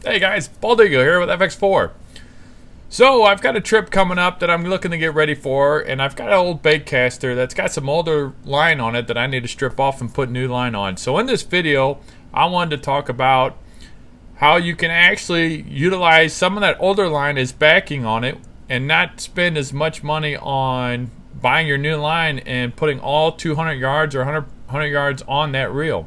Hey guys, Bald Eagle here with Fx4. So I've got a trip coming up that I'm looking to get ready for, and I've got an old bait caster that's got some older line on it that I need to strip off and put new line on. So in this video, I wanted to talk about how you can actually utilize some of that older line as backing on it and not spend as much money on buying your new line and putting all 200 yards or 100 yards on that reel.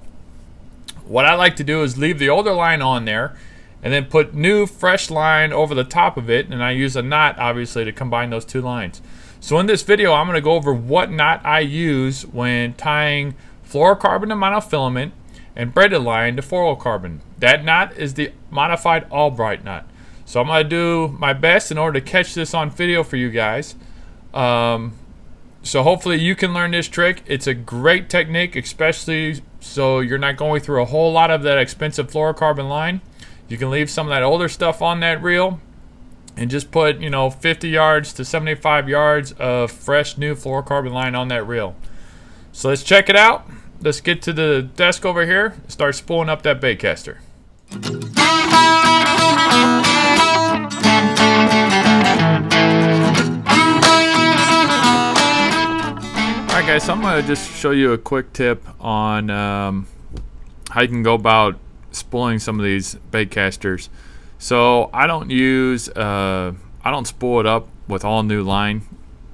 What I like to do is leave the older line on there and then put new fresh line over the top of it, and I use a knot obviously to combine those two lines. So in this video I'm going to go over what knot I use when tying fluorocarbon to monofilament and braided line to fluorocarbon. That knot is the Modified Albright Knot. So I'm going to do my best in order to catch this on video for you guys. So hopefully you can learn this trick. It's a great technique, especially so you're not going through a whole lot of that expensive fluorocarbon line. You can leave some of that older stuff on that reel and just put, 50 yards to 75 yards of fresh new fluorocarbon line on that reel. So let's check it out. Let's get to the desk over here and start spooling up that bait caster. Alright guys, so I'm going to just show you a quick tip on how you can go about spooling some of these bait casters. So I don't spool it up with all new line,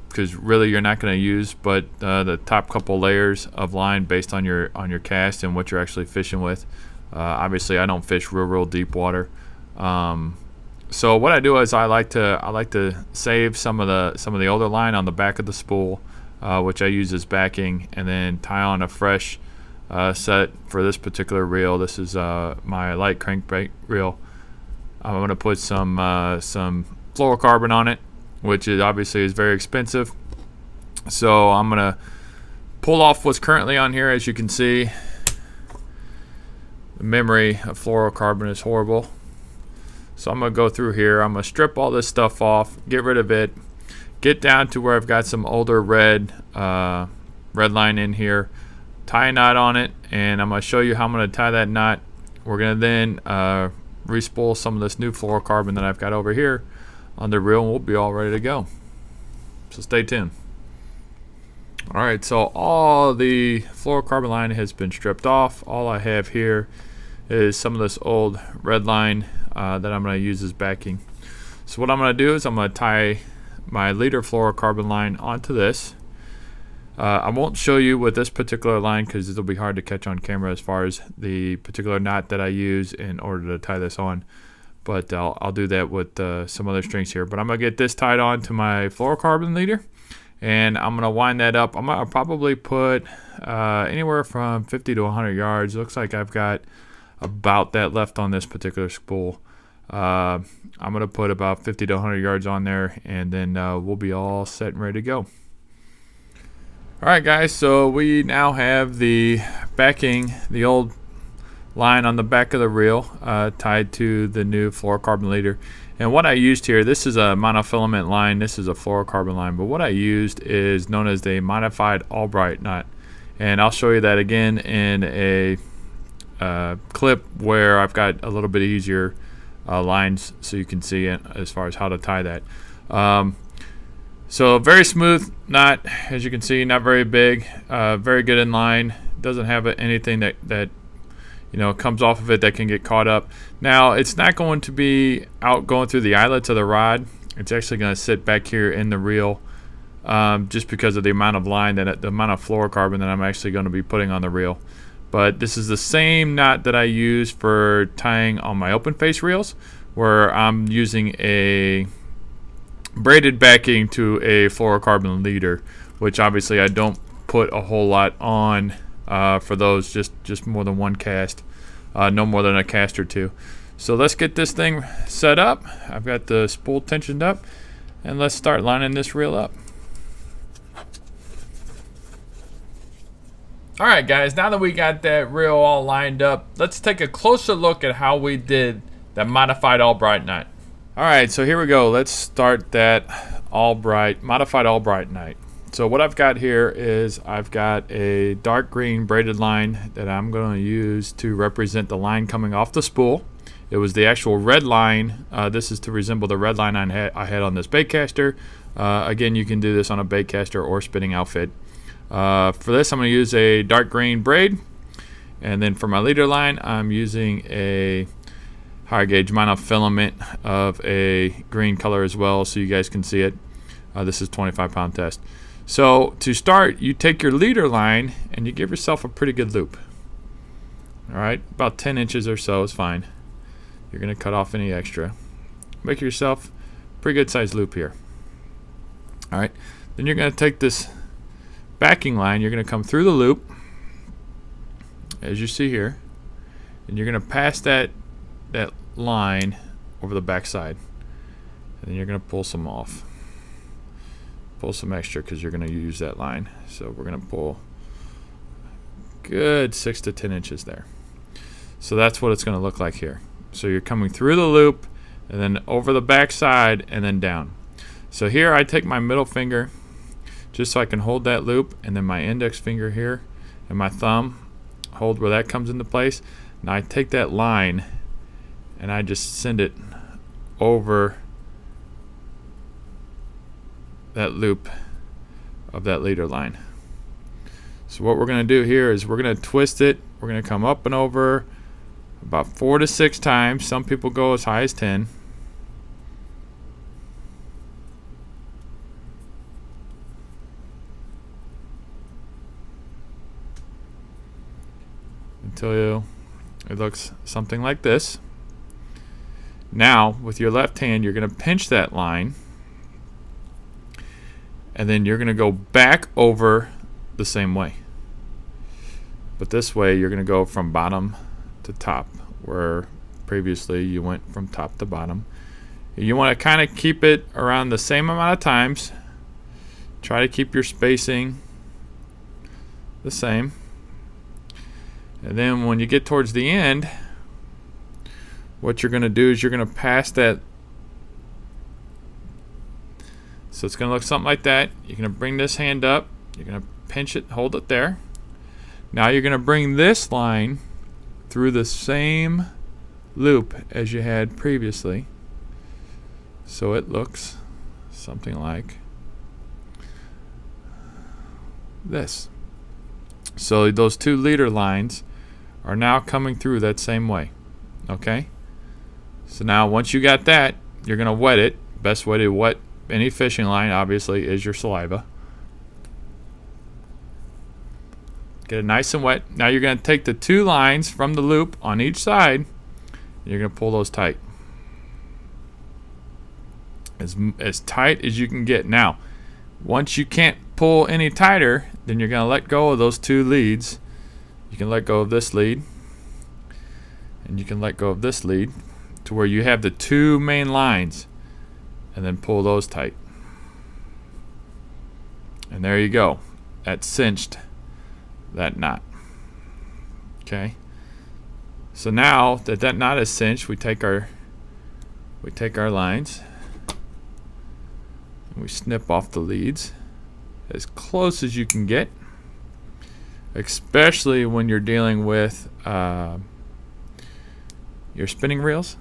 because really you're not going to use but the top couple layers of line based on your cast and what you're actually fishing with. Obviously I don't fish real deep water. So what I do is I like to save some of the older line on the back of the spool, which I use as backing, and then tie on a fresh set for this particular reel. This is my light crankbait reel. I'm going to put some fluorocarbon on it, which is obviously very expensive. So I'm going to pull off what's currently on here. As you can see, the memory of fluorocarbon is horrible. So I'm going to go through here. I'm going to strip all this stuff off, get rid of it, get down to where I've got some older red line in here, tie a knot on it, and I'm going to show you how I'm going to tie that knot. We're going to then re-spool some of this new fluorocarbon that I've got over here on the reel, and we'll be all ready to go. So stay tuned. Alright, so all the fluorocarbon line has been stripped off. All I have here is some of this old red line that I'm going to use as backing. So what I'm going to do is I'm going to tie my leader fluorocarbon line onto this. I won't show you with this particular line because it'll be hard to catch on camera as far as the particular knot that I use in order to tie this on, but I'll do that with some other strings here. But I'm gonna get this tied on to my fluorocarbon leader, and I'm gonna wind that up. I'm gonna probably put anywhere from 50 to 100 yards. Looks like I've got about that left on this particular spool. I'm gonna put about 50 to 100 yards on there, and then we'll be all set and ready to go. Alright guys, so we now have the backing, the old line on the back of the reel tied to the new fluorocarbon leader. And what I used here, this is a monofilament line, this is a fluorocarbon line, but what I used is known as the Modified Albright Knot. And I'll show you that again in a clip where I've got a little bit easier lines so you can see it as far as how to tie that. So very smooth knot, as you can see, not very big, very good in line. Doesn't have anything that comes off of it that can get caught up. Now it's not going to be out going through the eyelets of the rod. It's actually going to sit back here in the reel, just because of the amount of line the amount of fluorocarbon that I'm actually going to be putting on the reel. But this is the same knot that I use for tying on my open face reels, where I'm using a braided backing to a fluorocarbon leader, which obviously I don't put a whole lot on for those, just more than one cast, no more than a cast or two. So let's get this thing set up. I've got the spool tensioned up, and let's start lining this reel up. Alright guys, now that we got that reel all lined up, let's take a closer look at how we did that Modified Albright Knot. Alright, so here we go. Let's start that Modified Albright Knot. So what I've got here is I've got a dark green braided line that I'm going to use to represent the line coming off the spool. It was the actual red line. This is to resemble the red line I had on this bait caster. Again, you can do this on a bait caster or spinning outfit. For this, I'm going to use a dark green braid. And then for my leader line, I'm using a higher gauge monofilament of a green color as well, so you guys can see it. This is 25-pound test. So to start, you take your leader line and you give yourself a pretty good loop. All right, about 10 inches or so is fine. You're going to cut off any extra. Make yourself a pretty good sized loop here. All right, then you're going to take this backing line, you're going to come through the loop, as you see here, and you're going to pass that line over the back side, and then you're going to pull some off. Pull some extra because you're going to use that line. So we're going to pull good 6 to 10 inches there. So that's what it's going to look like here. So you're coming through the loop and then over the back side and then down. So here I take my middle finger just so I can hold that loop, and then my index finger here and my thumb hold where that comes into place. Now I take that line and I just send it over that loop of that leader line. So what we're going to do here is we're going to twist it. We're going to come up and over about 4 to 6 times. Some people go as high as 10. Until it looks something like this. Now with your left hand you're going to pinch that line, and then you're going to go back over the same way. But this way you're going to go from bottom to top, where previously you went from top to bottom. You want to kind of keep it around the same amount of times. Try to keep your spacing the same. And then when you get towards the end, what you're going to do is you're going to pass that. So it's going to look something like that. You're going to bring this hand up. You're going to pinch it, hold it there. Now you're going to bring this line through the same loop as you had previously. So it looks something like this. So those two leader lines are now coming through that same way. Okay? So now once you got that, you're going to wet it. Best way to wet any fishing line, obviously, is your saliva. Get it nice and wet. Now you're going to take the two lines from the loop on each side, and you're going to pull those tight. As tight as you can get. Now, once you can't pull any tighter, then you're going to let go of those two leads. You can let go of this lead, and you can let go of this lead to where you have the two main lines, and then pull those tight. And there you go. That cinched that knot. Okay. So now that that knot is cinched, we take our lines and we snip off the leads as close as you can get, especially when you're dealing with your spinning reels,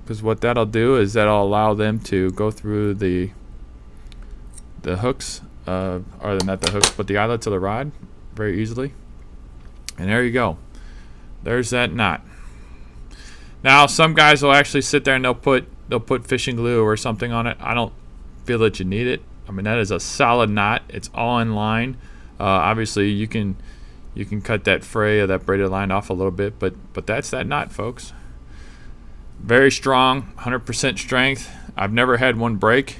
because what that'll do is that'll allow them to go through the hooks, or not the hooks, but the eyelets of the rod very easily. And there you go. There's that knot. Now some guys will actually sit there and they'll put fishing glue or something on it. I don't feel that you need it. I mean, that is a solid knot. It's all in line. Obviously you can cut that fray of that braided line off a little bit, but that's that knot, folks. Very strong, 100% strength. I've never had one break.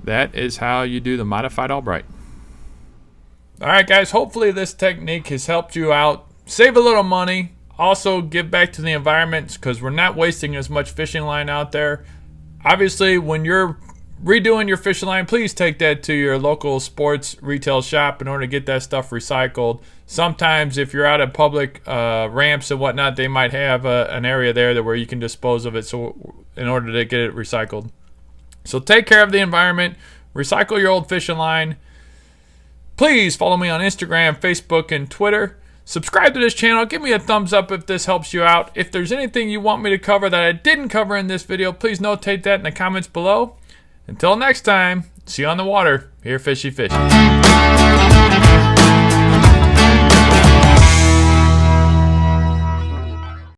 That is how you do the Modified Albright. Alright guys, hopefully this technique has helped you out. Save a little money. Also give back to the environment, because we're not wasting as much fishing line out there. Obviously, when you're redoing your fishing line, please take that to your local sports retail shop in order to get that stuff recycled. Sometimes if you're out at public ramps and whatnot, they might have an area there where you can dispose of it, so in order to get it recycled. So take care of the environment. Recycle your old fishing line. Please follow me on Instagram, Facebook, and Twitter. Subscribe to this channel. Give me a thumbs up if this helps you out. If there's anything you want me to cover that I didn't cover in this video, please notate that in the comments below. Until next time, see you on the water. Here, Fishy Fishy.